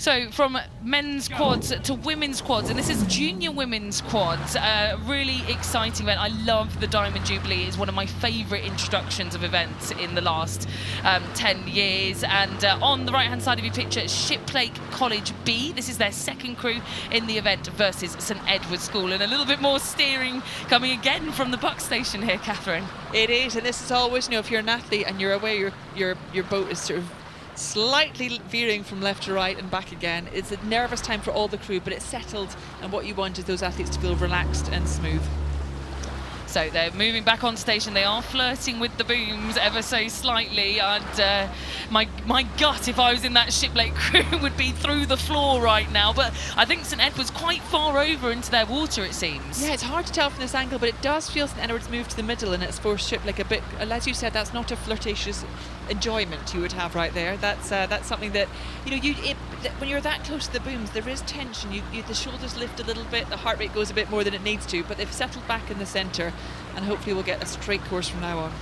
So from men's quads to women's quads, and this is junior women's quads, really exciting event. I love the Diamond Jubilee. It's one of my favourite introductions of events in the last 10 years. And on the right-hand side of your picture, Shiplake College B. This is their second crew in the event versus St Edward's School. And a little bit more steering coming again from the buck station here, Catherine. It is, and this is always, if you're an athlete and you're aware your boat is sort of slightly veering from left to right and back again. It's a nervous time for all the crew, but it's settled, and what you want is those athletes to feel relaxed and smooth. So they're moving back on station. They are flirting with the booms ever so slightly, and my gut, if I was in that Shiplake crew, would be through the floor right now. But I think St Edward's quite far over into their water, it seems. Yeah, it's hard to tell from this angle, but it does feel St Edward's moved to the middle, and it's forced Shiplake a bit. As you said, that's not a flirtatious enjoyment you would have right there. That's something that when you're that close to the booms, there is tension. The shoulders lift a little bit, the heart rate goes a bit more than it needs to, but they've settled back in the centre, and hopefully we'll get a straight course from now on.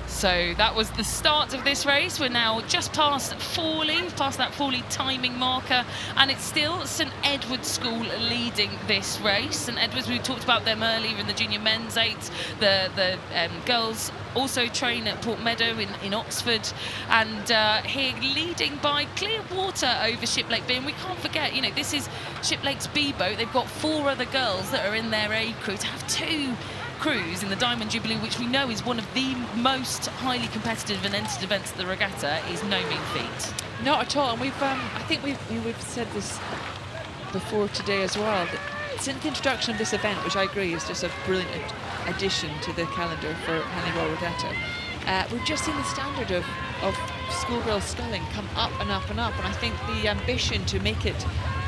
So that was the start of this race. We're now just past Fawley, past that Fawley timing marker, and it's still St Edward's School leading this race. St Edward's, we talked about them earlier in the junior men's eights. The girls also train at Port Meadow in Oxford, and here leading by clear water over Shiplake B. And we can't forget, this is Shiplake's B boat. They've got 4 other girls that are in their A crew. To have 2 crews in the Diamond Jubilee, which we know is one of the most highly competitive and entered events at the regatta, is no mean feat. Not at all, and I think we've said this before today as well, that since the introduction of this event, which I agree is just a brilliant addition to the calendar for Henley Royal Regatta, we've just seen the standard of schoolgirls sculling come up and up and up, and I think the ambition to make it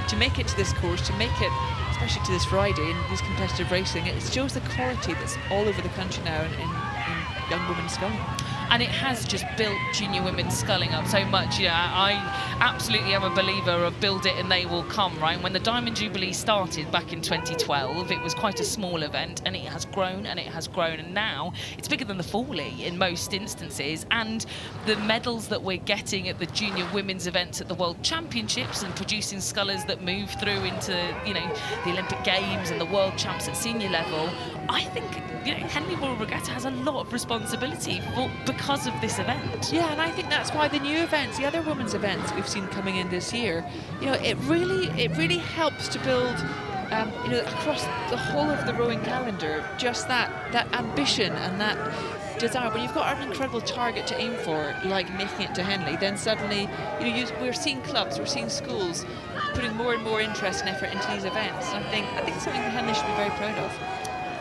to this course, to make it especially to this Friday in this competitive racing, it shows the quality that's all over the country now in young women sculling. And it has just built junior women's sculling up so much. I absolutely am a believer of build it and they will come, right? When the Diamond Jubilee started back in 2012, it was quite a small event, and it has grown and it has grown, and now it's bigger than the Fawley in most instances. And the medals that we're getting at the junior women's events at the World Championships, and producing scullers that move through into the Olympic Games and the World Champs at senior level, I think Henley Royal Regatta has a lot of responsibility because of this event. Yeah, and I think that's why the new events, the other women's events we've seen coming in this year, it really helps to build across the whole of the rowing calendar, just that ambition and that desire. When you've got an incredible target to aim for, like making it to Henley, then suddenly we're seeing clubs, we're seeing schools putting more and more interest and effort into these events. And I think it's something that Henley should be very proud of.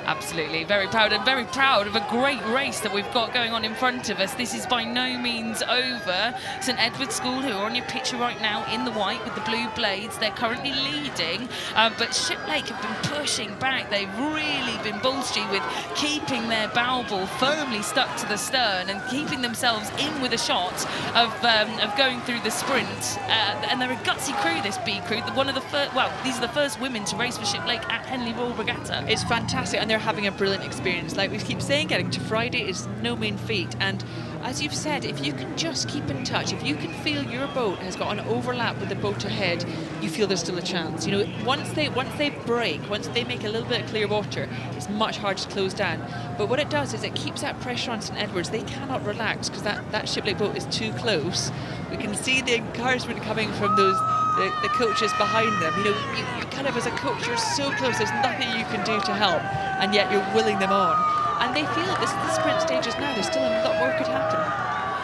Absolutely, very proud, and very proud of a great race that we've got going on in front of us. This is by no means over. St Edward's School, who are on your picture right now in the white with the blue blades, they're currently leading, but Shiplake have been pushing back. They've really been ballsy with keeping their bow ball firmly stuck to the stern and keeping themselves in with a shot of going through the sprint. And they're a gutsy crew, this B crew. One of the first, these are the first women to race for Shiplake at Henley Royal Regatta. It's fantastic, and they're having a brilliant experience. Like we keep saying, getting to Friday is no mean feat, and as you've said, if you can just keep in touch, if you can feel your boat has got an overlap with the boat ahead, you feel there's still a chance. Once they break, once they make a little bit of clear water, it's much harder to close down. But what it does is it keeps that pressure on St Edward's. They cannot relax because that Shiplake boat is too close. We can see the encouragement coming from the coaches behind them. You kind of, as a coach, you're so close, there's nothing you can do to help, and yet you're willing them on. And they feel this is the sprint stages now, there's still a lot more could happen.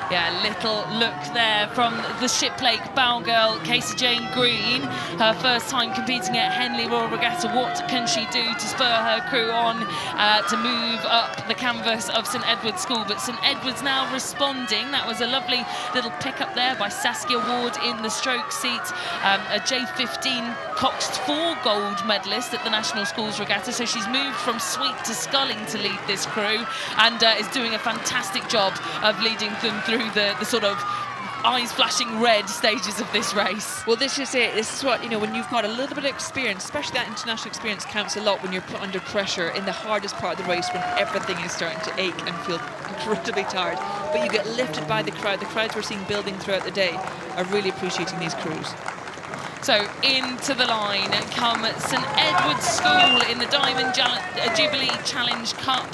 Yeah, little look there from the Shiplake bow girl, Casey Jane Green. Her first time competing at Henley Royal Regatta. What can she do to spur her crew on to move up the canvas of St Edward's School? But St Edward's now responding. That was a lovely little pick up there by Saskia Ward in the stroke seat. A J15 Coxed 4 gold medalist at the National Schools Regatta. So she's moved from sweep to sculling to lead this crew, and is doing a fantastic job of leading them through the sort of eyes flashing red stages of this race. Well, this is it. This is what, when you've got a little bit of experience, especially that international experience counts a lot when you're put under pressure in the hardest part of the race, when everything is starting to ache and feel incredibly tired. But you get lifted by the crowd. The crowds we're seeing building throughout the day are really appreciating these crews. So into the line come St Edward's School in the Diamond Jubilee Challenge Cup,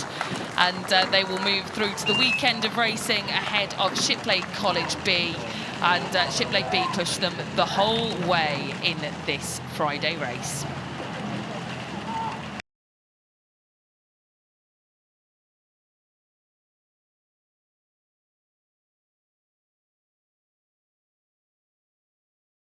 and they will move through to the weekend of racing ahead of Shiplake College B, and Shiplake B pushed them the whole way in this Friday race.